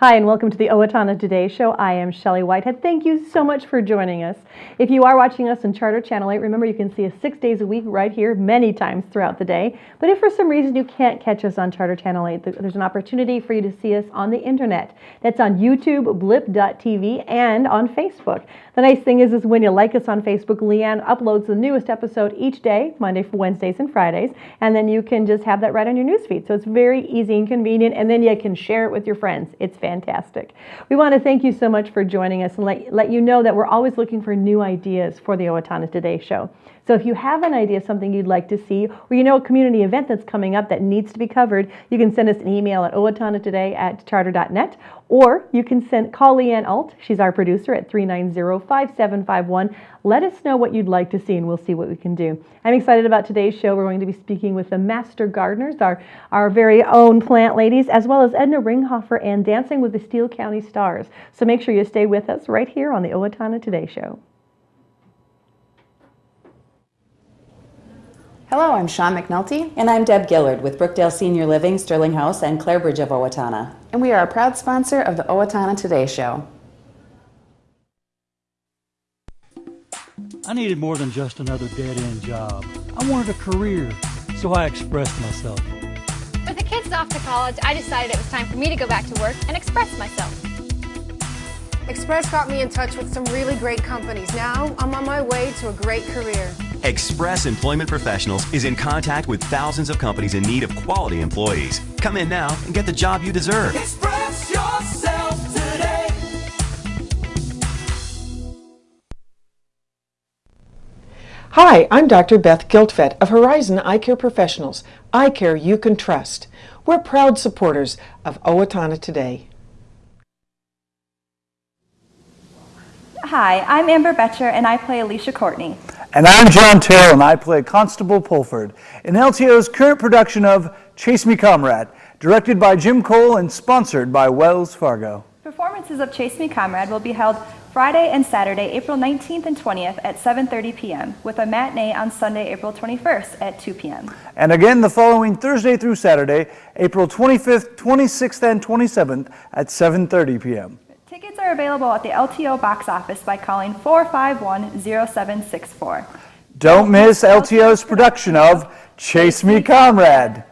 Hi, and welcome to the Owatonna Today Show. I am Shelley Whitehead. Thank you so much for joining us. If you are watching us on Charter Channel 8, remember you can see us 6 days a week right here, many times throughout the day. But if for some reason you can't catch us on Charter Channel 8, there's an opportunity for you to see us on the internet. That's on YouTube, blip.tv, and on Facebook. The nice thing is when you like us on Facebook, Leanne uploads the newest episode each day, Monday, Wednesdays, and Fridays, and then you can just have that right on your newsfeed. So it's very easy and convenient, and then you can share it with your friends. It's fantastic. We want to thank you so much for joining us and let you know that we're always looking for new ideas for the Owatonna Today Show. So if you have an idea, something you'd like to see, or you know a community event that's coming up that needs to be covered, you can send us an email at owatonatoday@charter.net, or you can call Leanne Alt. She's our producer at 390-5751. Let us know what you'd like to see, and we'll see what we can do. I'm excited about today's show. We're going to be speaking with the Master Gardeners, our very own plant ladies, as well as Edna Ringhofer and Dancing with the Steele County Stars. So make sure you stay with us right here on the Owatonna Today Show. Hello, I'm Sean McNulty. And I'm Deb Gillard with Brookdale Senior Living, Sterling House, and Clarebridge of Owatonna. And we are a proud sponsor of the Owatonna Today Show. I needed more than just another dead-end job. I wanted a career, so I expressed myself. With the kids off to college, I decided it was time for me to go back to work and express myself. Express got me in touch with some really great companies. Now I'm on my way to a great career. Express Employment Professionals is in contact with thousands of companies in need of quality employees. Come in now and get the job you deserve. Express yourself today. Hi, I'm Dr. Beth Giltfett of Horizon Eye Care Professionals. Eye care you can trust. We're proud supporters of Owatonna Today. Hi, I'm Amber Betcher and I play Alicia Courtney. And I'm John Terrell and I play Constable Pulford in LTO's current production of Chase Me Comrade, directed by Jim Cole and sponsored by Wells Fargo. Performances of Chase Me Comrade will be held Friday and Saturday, April 19th and 20th at 7:30 p.m. with a matinee on Sunday, April 21st at 2 p.m. And again the following Thursday through Saturday, April 25th, 26th, and 27th at 7:30 p.m. Tickets are available at the LTO box office by calling 451-0764. Don't miss LTO's production of Chase Me Comrade.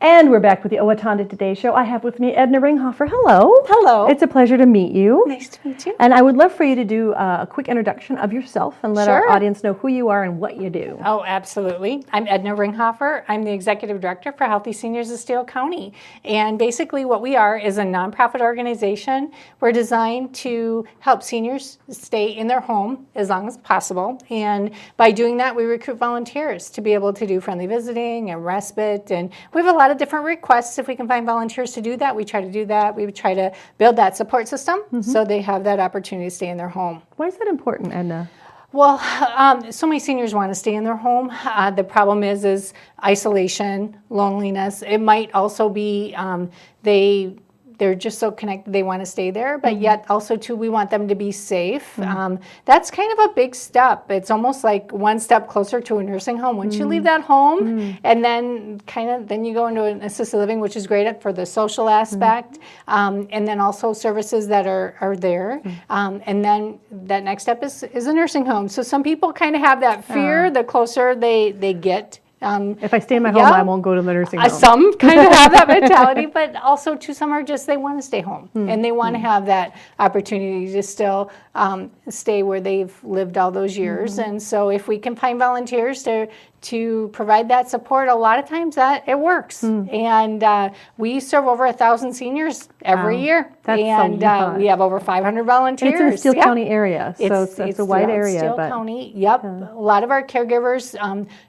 And we're back with the Owatonna Today Show. I have with me Edna Ringhofer. Hello. Hello. It's a pleasure to meet you. Nice to meet you. And I would love for you to do a quick introduction of yourself and let our audience know who you are and what you do. Oh, absolutely. I'm Edna Ringhofer. I'm the Executive Director for Healthy Seniors of Steele County. And basically what we are is a nonprofit organization. We're designed to help seniors stay in their home as long as possible. And by doing that, we recruit volunteers to be able to do friendly visiting and respite. And we have a lot of different requests. If we can find volunteers to do that, we try to do that. We try to build that support system so they have that opportunity to stay in their home. Why is that important, Edna? Well, so many seniors want to stay in their home. The problem is isolation, loneliness. It might also be they're just so connected they want to stay there, but yet also too we want them to be safe. That's kind of a big step. It's almost like one step closer to a nursing home. Once you leave that home and then then you go into an assisted living, which is great for the social aspect, and then also services that are there. And then that next step is a nursing home. So some people kind of have that fear the closer they get. If I stay in my home, I won't go to the nursing home. Some kind of have that mentality, but also too, some are just, they want to stay home and they want to have that opportunity to still stay where they've lived all those years. And so if we can find volunteers to provide that support, a lot of times that it works. And we serve over 1,000 seniors every year. That's and we have over 500 volunteers. And it's in the Steele County area, so it's a wide area. Steele County, a lot of our caregivers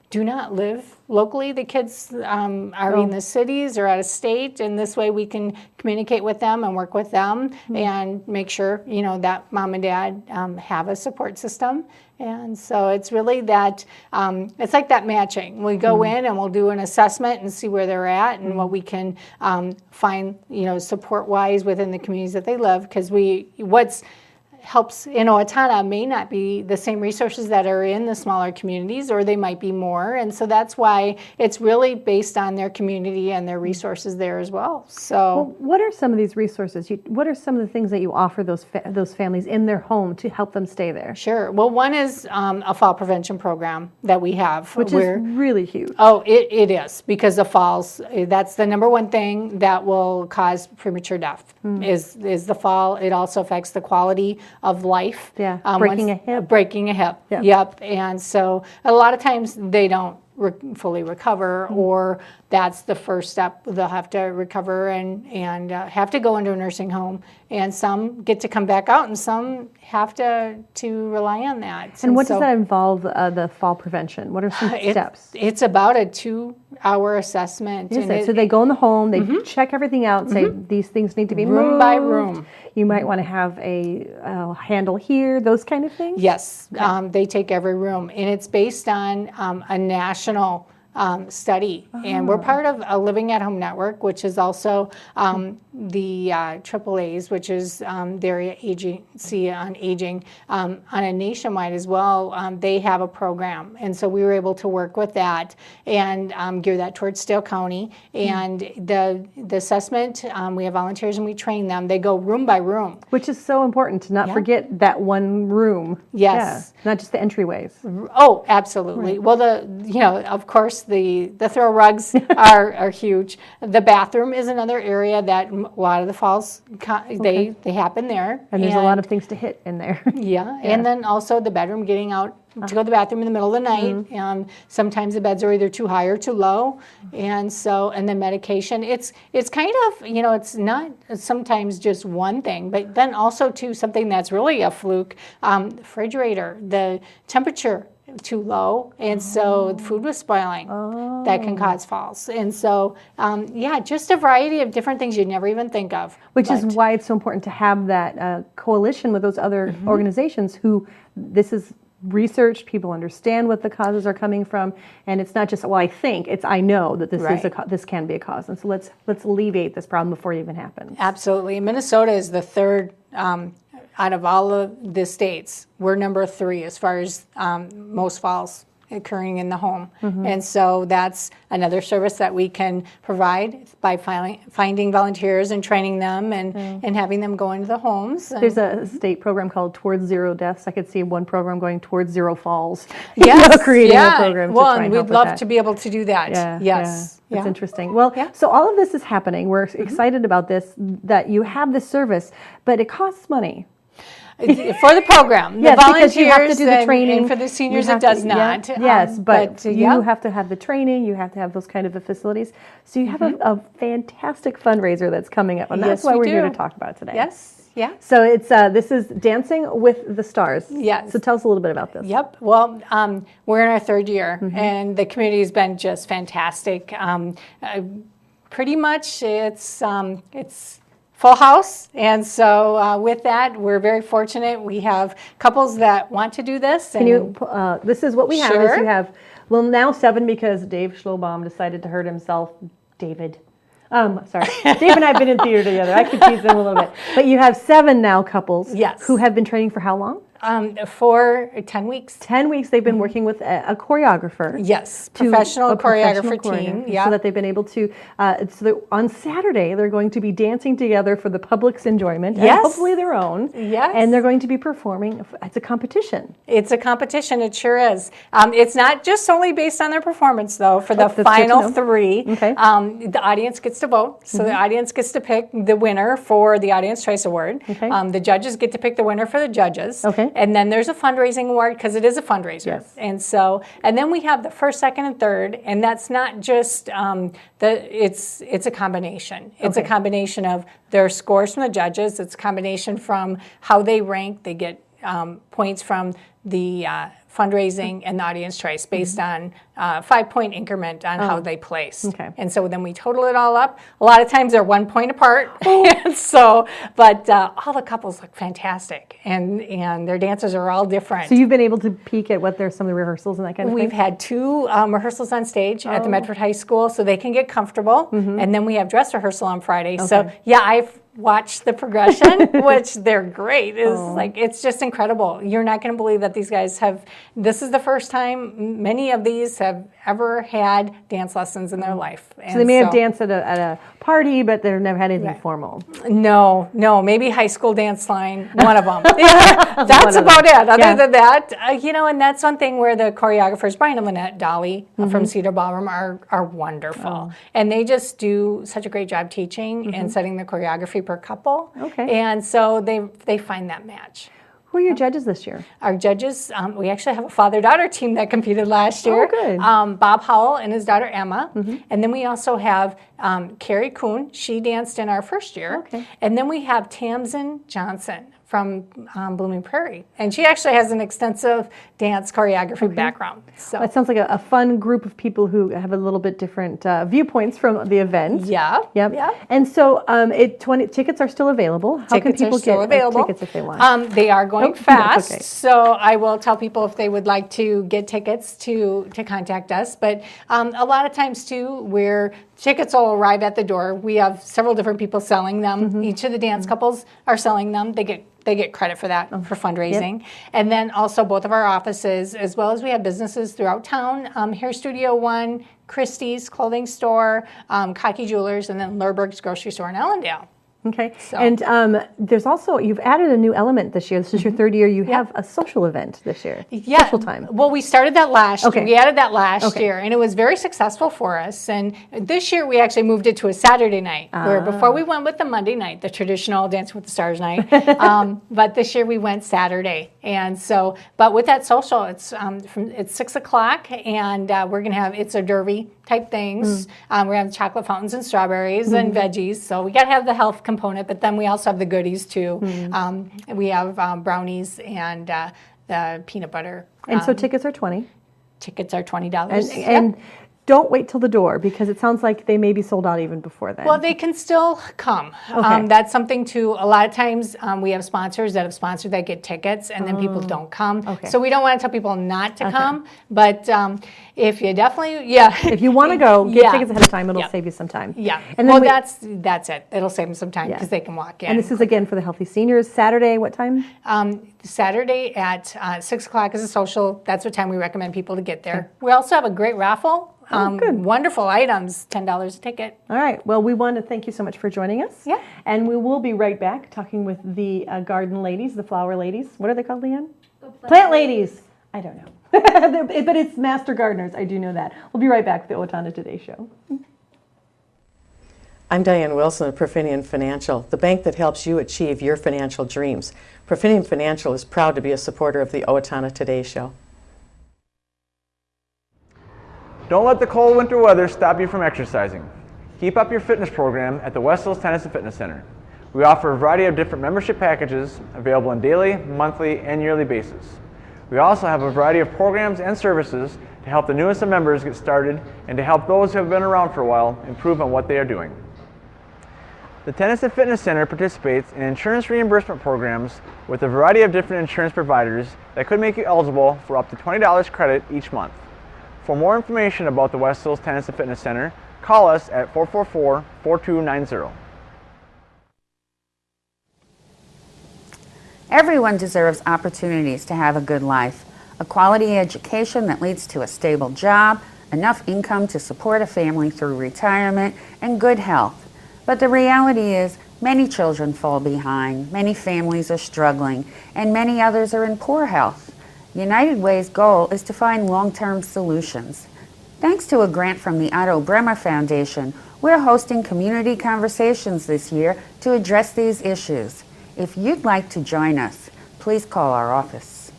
do not live locally. The kids are in the cities or out of state, and this way we can communicate with them and work with them and make sure, that mom and dad have a support system. And so it's really that, it's like that matching. We go in and we'll do an assessment and see where they're at and what we can find, support-wise within the communities that they live. Because what's helps in Owatonna may not be the same resources that are in the smaller communities, or they might be more. And so that's why it's really based on their community and their resources there as well. So what are some of these resources? What are some of the things that you offer those families in their home to help them stay there? Sure. Well, one is a fall prevention program that we have. Which is really huge. Oh, it is, because the falls, that's the number one thing that will cause premature death is the fall. It also affects the quality of life. Yeah, breaking a hip. Breaking a hip, yep. And so a lot of times they don't fully recover, or that's the first step. They'll have to recover and have to go into a nursing home. And some get to come back out, and some have to rely on that. And what does that involve, the fall prevention? What are some steps? It's about a 2-hour assessment. Is it? So they go in the home, they check everything out, and say these things need to be room moved. by room. You might want to have a handle here, those kind of things? Yes, they take every room, and it's based on a national study. And we're part of a Living at Home network, which is also the AAA's, which is their agency on aging, on a nationwide as well. They have a program, and so we were able to work with that and gear that towards Steele County. And the assessment, we have volunteers and we train them. They go room by room, which is so important to not forget that one room. Yes, not just the entryways. Oh, absolutely. Right. Well, of course, the throw rugs are huge. The bathroom is another area that a lot of the falls, they happen there. And there's a lot of things to hit in there. Yeah, and then also the bedroom, getting out to go to the bathroom in the middle of the night. Sometimes the beds are either too high or too low. And then medication. It's kind of, it's not sometimes just one thing, but then also too something that's really a fluke. Refrigerator, the temperature too low, and so the food was spoiling. That can cause falls. And so, just a variety of different things you'd never even think of. Which is why it's so important to have that coalition with those other organizations who this is researched, people understand what the causes are coming from, and it's not just, I think, it's I know that this is this can be a cause. And so let's alleviate this problem before it even happens. Absolutely. Minnesota is the third out of all of the states. We're number 3 as far as most falls occurring in the home. And so that's another service that we can provide by finding volunteers and training them and having them go into the homes. There's a state program called Towards Zero Deaths. I could see one program going Towards Zero Falls. Yes, creating a program to try and help we'd love to be able to do that. Yes. That's interesting. Well, so all of this is happening. We're excited about this, that you have this service, but it costs money. For the program, the volunteers, because you have to do the training. And for the seniors, it does not. Yes, but you have to have the training. You have to have those kind of facilities. So you have a fantastic fundraiser that's coming up, and that's why we're here to talk about it today. Yes. Yeah. So it's this is Dancing with the Stars. Yes. So tell us a little bit about this. Yep. Well, we're in our 3rd year, and the community has been just fantastic. Pretty much, it's full house, and so with that, we're very fortunate. We have couples that want to do this. Can you? This is what we have. Is you have now 7 because Dave Schlobaum decided to hurt himself. David. Sorry. Dave and I have been in theater together. I confuse them a little bit. But you have 7 now couples. Yes. Who have been training for how long? For 10 weeks. 10 weeks they've been working with a choreographer. Yes, professional choreographer team. So that they've been able to, on Saturday they're going to be dancing together for the public's enjoyment, and hopefully their own. Yes. And they're going to be performing, it's a competition. It's a competition, it sure is. It's not just solely based on their performance though. For the final 3, the audience gets to vote. So the audience gets to pick the winner for the Audience Choice Award. The judges get to pick the winner for the judges. And then there's a fundraising award because it is a fundraiser. Yes. And so, and then we have the 1st, 2nd, and 3rd, and that's not just it's a combination. It's a combination of their scores from the judges. It's a combination from how they rank. They get points from the fundraising and the audience choice based on 5-point increment on how they place. And so then we total it all up. A lot of times they're 1 point apart. And so, but all the couples look fantastic, and their dances are all different. So you've been able to peek at what some of the rehearsals and that kind of thing? We've had 2 rehearsals on stage at the Medford High School, so they can get comfortable. And then we have dress rehearsal on Friday. So yeah, watch the progression, which they're great. It's just incredible. You're not going to believe that these guys this is the first time many of these have ever had dance lessons in their life. So they may have danced at a party, but they've never had anything formal. No, maybe high school dance line, one of them. That's about it. Other than that, and that's one thing where the choreographers, Brian and Lynette Dolly from Cedar Ballroom, are wonderful. And they just do such a great job teaching and setting the choreography per couple. Okay. And so they find that match. Who are your judges this year? Our judges, we actually have a father-daughter team that competed last year. Oh, good. Bob Howell and his daughter Emma. And then we also have Carrie Kuhn. She danced in our first year. Okay. And then we have Tamsin Johnson from Blooming Prairie. And she actually has an extensive dance choreography background. So that sounds like a fun group of people who have a little bit different viewpoints from the event. Yeah. And so tickets are still available. How can people get tickets if they want? They are going fast. Okay. So I will tell people if they would like to get tickets to contact us. But a lot of times too, where tickets will arrive at the door, we have several different people selling them. Each of the dance couples are selling them. They get credit for that, for fundraising. Yep. And then also both of our offices, as well as we have businesses throughout town, Hair Studio One, Christie's Clothing Store, Cocky Jewelers, and then Lurberg's Grocery Store in Ellendale. Okay. So. And there's also, you've added a new element this year. This is your third year. You have a social event this year. Yeah. Social time. Well, we started that last year. We added that last year, and it was very successful for us. And this year, we actually moved it to a Saturday night, where before we went with the Monday night, the traditional Dancing with the Stars night. But this year, we went Saturday. And so, but with that social, it's 6 o'clock, and we're going to have, it's a derby type things. We're going to have chocolate fountains and strawberries and veggies. So we got to have the health component, but then we also have the goodies too. We have brownies and the peanut butter. And so tickets are $20. Tickets are $20. And don't wait till the door, because it sounds like they may be sold out even before then. Well, they can still come. That's something too. A lot of times we have sponsors that have sponsored that get tickets, and then people don't come. So we don't want to tell people not to come. But if you definitely, if you want to go, get tickets ahead of time. It'll save you some time. And then that's it. It'll save them some time because they can walk in. And this is again for the Healthy Seniors. Saturday, what time? Saturday at 6 o'clock is a social. That's what time we recommend people to get there. We also have a great raffle. Good. Wonderful items, $10 a ticket. All right. Well, we want to thank you so much for joining us. Yeah. And we will be right back talking with the garden ladies, the flower ladies. What are they called, Leanne? Plant ladies. I don't know. But it's master gardeners. I do know that. We'll be right back with the Owatonna Today Show. I'm Diane Wilson of Profinium Financial, the bank that helps you achieve your financial dreams. Profinium Financial is proud to be a supporter of the Owatonna Today Show. Don't let the cold winter weather stop you from exercising. Keep up your fitness program at the West Hills Tennis and Fitness Center. We offer a variety of different membership packages available on daily, monthly, and yearly basis. We also have a variety of programs and services to help the newest of members get started and to help those who have been around for a while improve on what they are doing. The Tennis and Fitness Center participates in insurance reimbursement programs with a variety of different insurance providers that could make you eligible for up to $20 credit each month. For more information about the West Hills Tennis and Fitness Center, call us at 444-4290. Everyone deserves opportunities to have a good life, a quality education that leads to a stable job, enough income to support a family through retirement, and good health. But the reality is, many children fall behind, many families are struggling, and many others are in poor health. United Way's goal is to find long-term solutions. Thanks to a grant from the Otto Bremer Foundation, we're hosting community conversations this year to address these issues. If you'd like to join us, please call our office.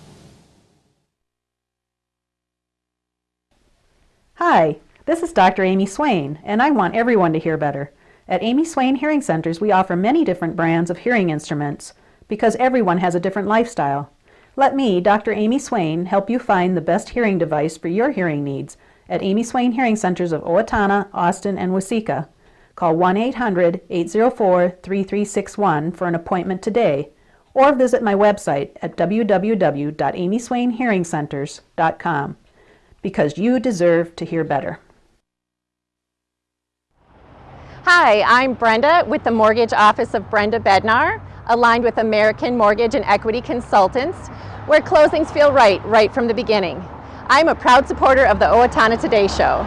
Hi, this is Dr. Amy Swain, and I want everyone to hear better. At Amy Swain Hearing Centers, we offer many different brands of hearing instruments because everyone has a different lifestyle. Let me, Dr. Amy Swain, help you find the best hearing device for your hearing needs at Amy Swain Hearing Centers of Owatonna, Austin, and Waseca. Call 1-800-804-3361 for an appointment today, or visit my website at www.amyswainhearingcenters.com, because you deserve to hear better. Hi, I'm Brenda with the Mortgage Office of Brenda Bednar, aligned with American Mortgage and Equity Consultants, where closings feel right from the beginning. I'm a proud supporter of the Owatonna Today Show.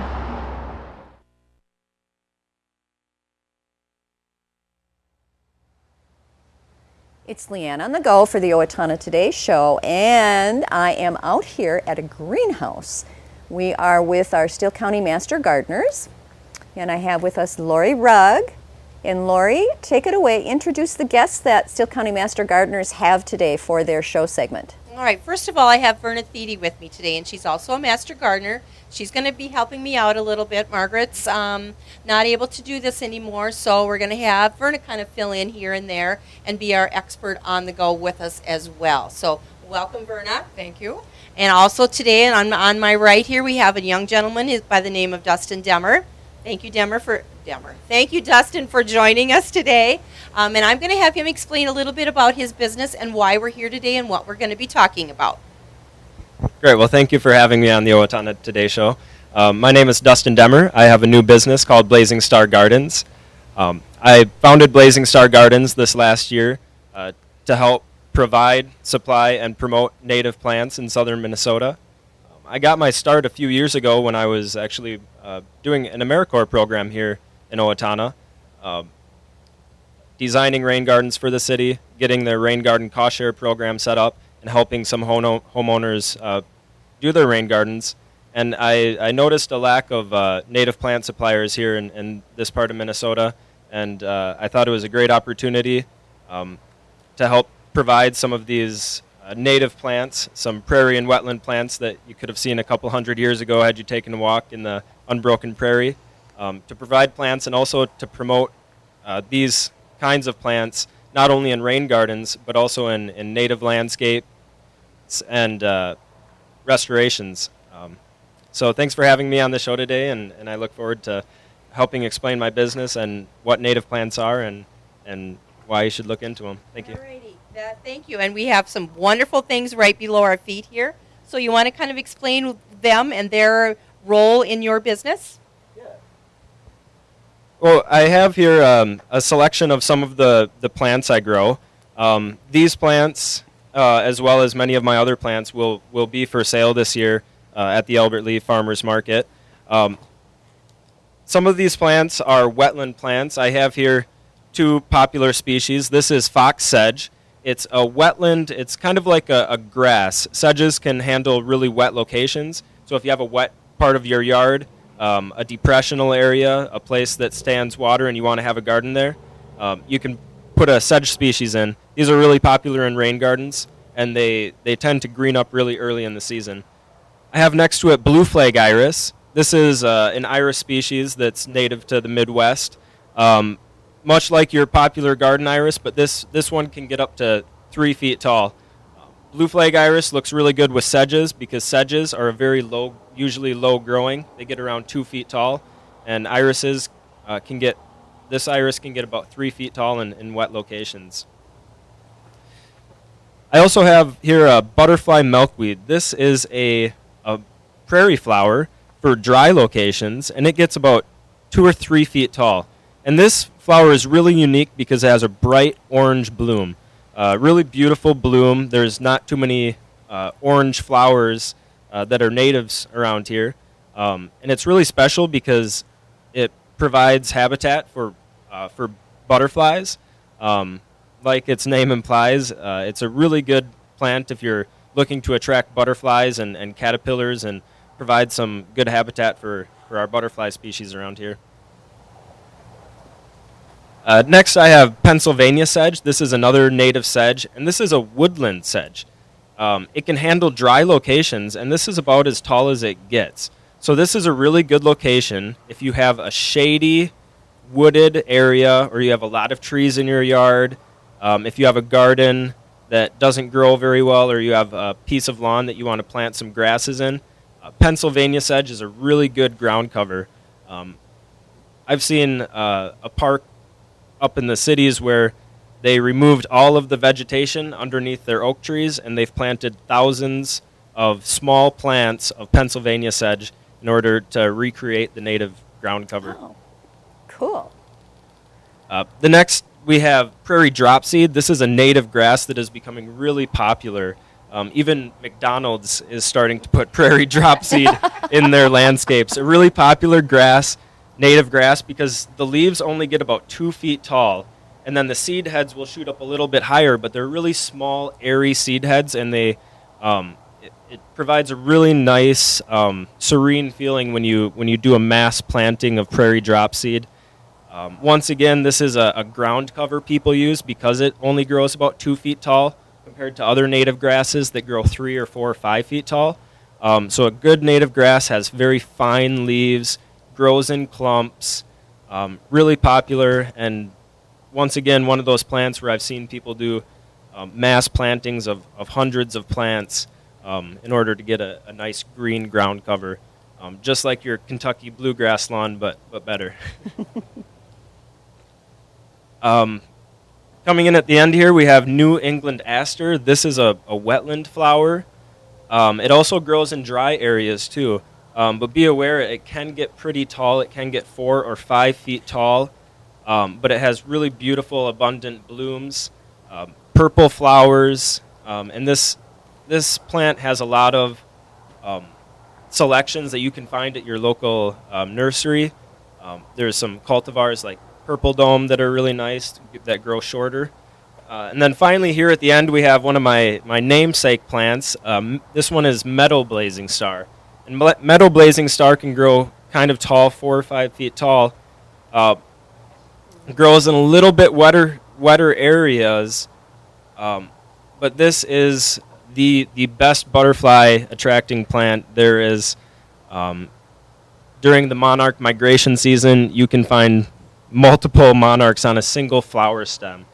It's Leanne on the go for the Owatonna Today Show, and I am out here at a greenhouse. We are with our Steele County Master Gardeners, and I have with us Lorrie Rugg. And Lorrie, take it away. Introduce the guests that Steele County Master Gardeners have today for their show segment. All right, first of all, I have Verna Thiede with me today, and she's also a Master Gardener. She's going to be helping me out a little bit. Margaret's not able to do this anymore, so we're going to have Verna kind of fill in here and there and be our expert on the go with us as well. So welcome, Verna. Thank you. And also today, and on my right here, we have a young gentleman by the name of Dustin Demmer. Thank you, Thank you, Dustin, for joining us today. And I'm going to have him explain a little bit about his business and why we're here today and what we're going to be talking about. Great. Well, thank you for having me on the Owatonna Today Show. My name is Dustin Demmer. I have a new business called Blazing Star Gardens. I founded Blazing Star Gardens this last year to help provide, supply, and promote native plants in southern Minnesota. I got my start a few years ago when I was actually doing an AmeriCorps program here in Owatonna, designing rain gardens for the city, getting the rain garden cost share program set up, and helping some homeowners do their rain gardens. And I noticed a lack of native plant suppliers here in this part of Minnesota, and I thought it was a great opportunity to help provide some of these native plants, some prairie and wetland plants that you could have seen a couple hundred years ago had you taken a walk in the unbroken prairie, to provide plants and also to promote these kinds of plants not only in rain gardens but also in native landscapes and restorations. So thanks for having me on the show today, and I look forward to helping explain my business and what native plants are and why you should look into them. Thank you. Alrighty. Thank you. And we have some wonderful things right below our feet here. So you want to kind of explain them and their role in your business? Well, I have here a selection of some of the plants I grow. These plants, as well as many of my other plants, will be for sale this year at the Albert Lee Farmers Market. Some of these plants are wetland plants. I have here two popular species. This is fox sedge. It's a wetland. It's kind of like a grass. Sedges can handle really wet locations. So if you have a wet part of your yard, a depressional area, a place that stands water, and you want to have a garden there, you can put a sedge species in. These are really popular in rain gardens, and they tend to green up really early in the season. I have next to it blue flag iris. This is an iris species that's native to the Midwest. Much like your popular garden iris, but this one can get up to 3 feet tall. Blue flag iris looks really good with sedges because sedges are very low, usually low growing. They get around 2 feet tall, and irises this iris can get about 3 feet tall in wet locations. I also have here a butterfly milkweed. This is a prairie flower for dry locations, and it gets about 2 or 3 feet tall. And this flower is really unique because it has a bright orange bloom. Really beautiful bloom. There's not too many orange flowers that are natives around here. And it's really special because it provides habitat for butterflies. Like its name implies, it's a really good plant if you're looking to attract butterflies and caterpillars and provide some good habitat for our butterfly species around here. Next, I have Pennsylvania sedge. This is another native sedge, and this is a woodland sedge. It can handle dry locations, and this is about as tall as it gets. So this is a really good location if you have a shady, wooded area or you have a lot of trees in your yard, if you have a garden that doesn't grow very well or you have a piece of lawn that you want to plant some grasses in. Pennsylvania sedge is a really good ground cover. I've seen a park up in the cities where they removed all of the vegetation underneath their oak trees and they've planted thousands of small plants of Pennsylvania sedge in order to recreate the native ground cover. Oh, cool. The next, we have prairie dropseed. This is a native grass that is becoming really popular. Even McDonald's is starting to put prairie dropseed in their landscapes. A really popular grass, native grass, because the leaves only get about 2 feet tall, and then the seed heads will shoot up a little bit higher, but they're really small, airy seed heads, and they it provides a really nice, serene feeling when you do a mass planting of prairie dropseed. Once again, this is a ground cover people use because it only grows about 2 feet tall compared to other native grasses that grow 3 or 4 or 5 feet tall. So a good native grass has very fine leaves, grows in clumps, really popular, and once again, one of those plants where I've seen people do mass plantings of hundreds of plants in order to get a nice green ground cover, just like your Kentucky bluegrass lawn, but better. Coming in at the end here, we have New England aster. This is a wetland flower. It also grows in dry areas too, but be aware it can get pretty tall. It can get 4 or 5 feet tall, but it has really beautiful, abundant blooms, purple flowers, and this plant has a lot of selections that you can find at your local nursery. There's some cultivars like Purple Dome that are really nice, that grow shorter. And then finally here at the end we have one of my namesake plants. This one is Meadow Blazing Star. And Meadow Blazing Star can grow kind of tall, 4 or 5 feet tall. Grows in a little bit wetter areas, but this is the best butterfly attracting plant there is. During the monarch migration season, you can find multiple monarchs on a single flower stem.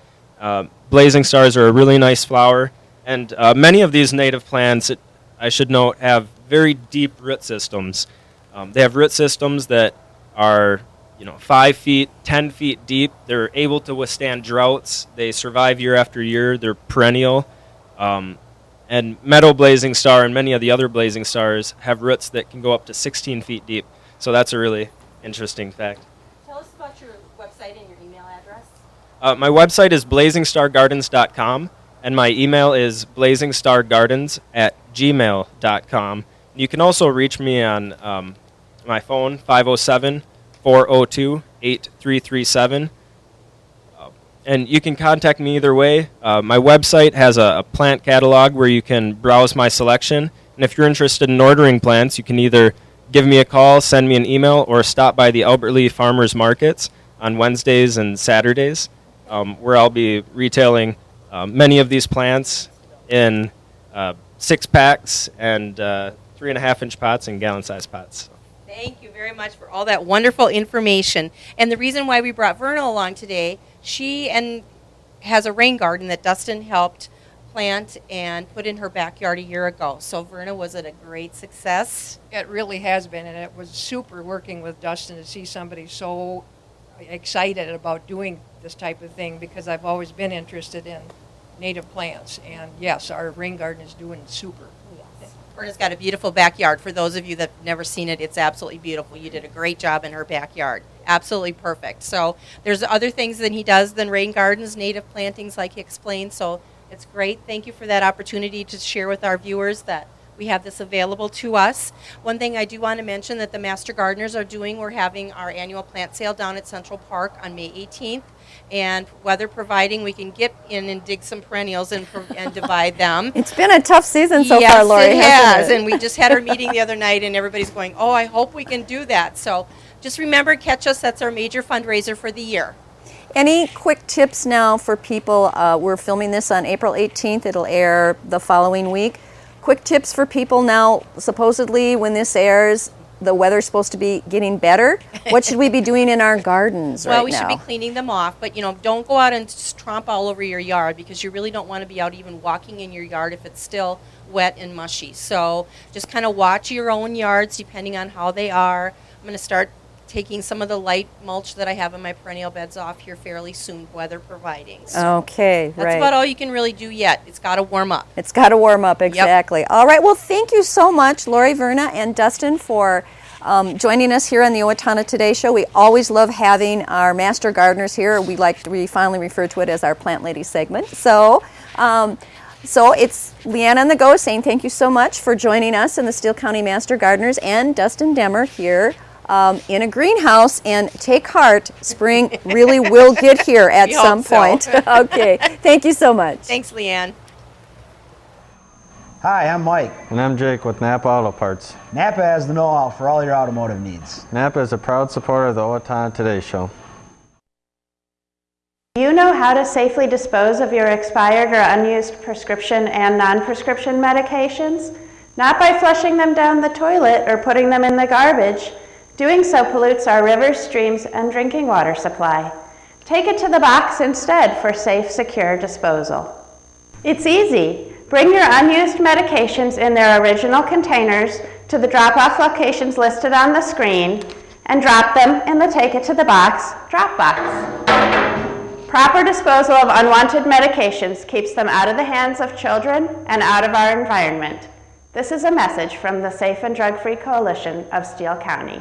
Blazing stars are a really nice flower, and many of these native plants, I should note, have very deep root systems. They have root systems that are 5 feet, 10 feet deep. They're able to withstand droughts. They survive year after year. They're perennial. And Meadow Blazing Star and many of the other blazing stars have roots that can go up to 16 feet deep. So that's a really interesting fact. Tell us about your website and your email address. My website is blazingstargardens.com, and my email is blazingstargardens@gmail.com. You can also reach me on my phone, 507-402-8337. And you can contact me either way. My website has a plant catalog where you can browse my selection. And if you're interested in ordering plants, you can either give me a call, send me an email, or stop by the Albert Lea Farmers Markets on Wednesdays and Saturdays, where I'll be retailing many of these plants in 6-packs and 3.5-inch pots and gallon-sized pots. Thank you very much for all that wonderful information. And the reason why we brought Verna along today, she has a rain garden that Dustin helped plant and put in her backyard a year ago. So Verna, was it a great success? It really has been, and it was super working with Dustin to see somebody so excited about doing this type of thing, because I've always been interested in native plants. And yes, our rain garden is doing super. Verna's got a beautiful backyard. For those of you that have never seen it, it's absolutely beautiful. You did a great job in her backyard. Absolutely perfect. So there's other things that he does than rain gardens, native plantings like he explained. So it's great. Thank you for that opportunity to share with our viewers that we have this available to us. One thing I do want to mention that the Master Gardeners are doing, we're having our annual plant sale down at Central Park on May 18th. And weather providing, we can get in and dig some perennials and divide them. It's been a tough season so yes, far, Lorrie, it has. hasn't it? And we just had our meeting the other night, and everybody's going, oh, I hope we can do that. So just remember, catch us. That's our major fundraiser for the year. Any quick tips now for people? We're filming this on April 18th. It'll air the following week. Quick tips for people now. Supposedly, when this airs, the weather's supposed to be getting better. What should we be doing in our gardens right now? Well, we should be cleaning them off, but don't go out and tromp all over your yard, because you really don't want to be out even walking in your yard if it's still wet and mushy. So just kind of watch your own yards depending on how they are. I'm going to start taking some of the light mulch that I have in my perennial beds off here fairly soon, weather providing. So okay, right. That's about all you can really do yet. It's got to warm up. It's got to warm up, exactly. Yep. All right, well, thank you so much, Lorrie, Verna, and Dustin, for joining us here on the Owatonna Today Show. We always love having our master gardeners here. We finally refer to it as our Plant Lady segment. So it's Leanne on the go saying thank you so much for joining us and the Steele County Master Gardeners and Dustin Demmer here in a greenhouse. And take heart, spring really will get here at some point. Okay, thank you so much. Thanks, Leanne. Hi, I'm Mike. And I'm Jake with Napa Auto Parts. Napa has the know-how for all your automotive needs. Napa is a proud supporter of the Owatonna Today Show. Do you know how to safely dispose of your expired or unused prescription and non-prescription medications? Not by flushing them down the toilet or putting them in the garbage. Doing so pollutes our rivers, streams, and drinking water supply. Take it to the box instead for safe, secure disposal. It's easy. Bring your unused medications in their original containers to the drop-off locations listed on the screen and drop them in the Take It to the Box drop box. Proper disposal of unwanted medications keeps them out of the hands of children and out of our environment. This is a message from the Safe and Drug-Free Coalition of Steele County.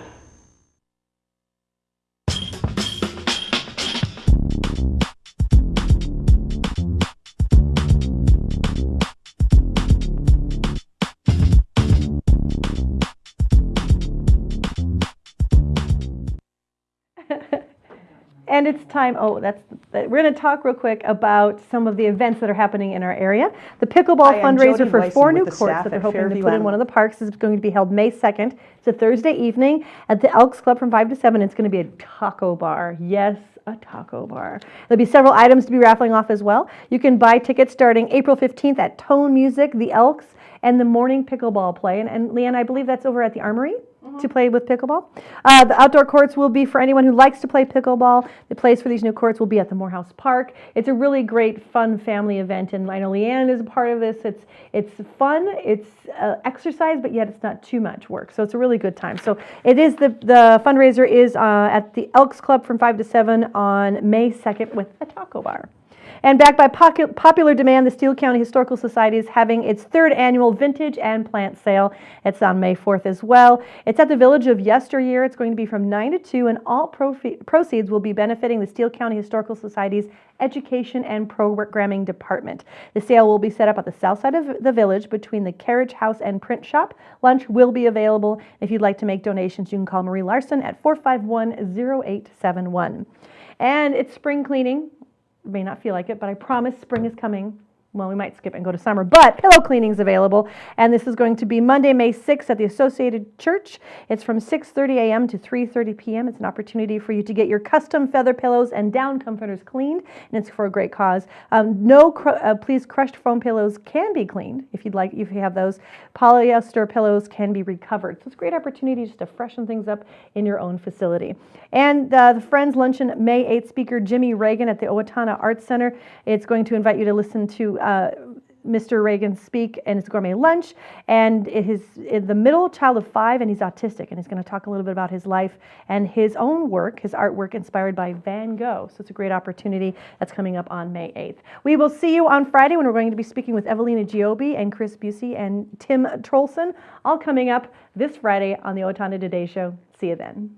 And it's time, we're going to talk real quick about some of the events that are happening in our area. The pickleball fundraiser for 4 new courts that they're hoping to put in one of the parks is going to be held May 2nd. It's a Thursday evening at the Elks Club from 5 to 7. It's going to be a taco bar. Yes, a taco bar. There'll be several items to be raffling off as well. You can buy tickets starting April 15th at Tone Music, the Elks, and the morning pickleball play. And Leanne, I believe that's over at the Armory to play with pickleball. The outdoor courts will be for anyone who likes to play pickleball. The place for these new courts will be at the Morehouse Park. It's a really great, fun family event, and I know Leanne is a part of this. It's fun, it's exercise, but yet it's not too much work. So it's a really good time. So it is the fundraiser is at the Elks Club from 5 to 7 on May 2nd with a taco bar. And backed by popular demand, the Steele County Historical Society is having its 3rd annual Vintage and Plant Sale. It's on May 4th as well. It's at the Village of Yesteryear. It's going to be from 9 to 2, and all proceeds will be benefiting the Steele County Historical Society's Education and Programming Department. The sale will be set up at the south side of the village between the Carriage House and Print Shop. Lunch will be available. If you'd like to make donations, you can call Marie Larson at 451-0871. And it's spring cleaning. May not feel like it, but I promise spring is coming. Well, we might skip it and go to summer, but pillow cleaning is available, and this is going to be Monday, May 6th at the Associated Church. It's from 6:30 a.m. to 3:30 p.m. It's an opportunity for you to get your custom feather pillows and down comforters cleaned, and it's for a great cause. Please, crushed foam pillows can be cleaned if you'd like. If you have those, polyester pillows can be recovered. So it's a great opportunity just to freshen things up in your own facility. And the Friends Luncheon, May 8th, speaker Jimmy Reagan at the Owatonna Arts Center. It's going to invite you to listen to Mr. Reagan speak, and it's a gourmet lunch. And it is the middle child of 5, and he's autistic, and he's going to talk a little bit about his life and his own work, his artwork inspired by Van Gogh. So it's a great opportunity that's coming up on May 8th. We will see you on Friday when we're going to be speaking with Evelina Giobbi and Chris Busey and Tim Trolson, all coming up this Friday on the Owatonna Today Show. See you then.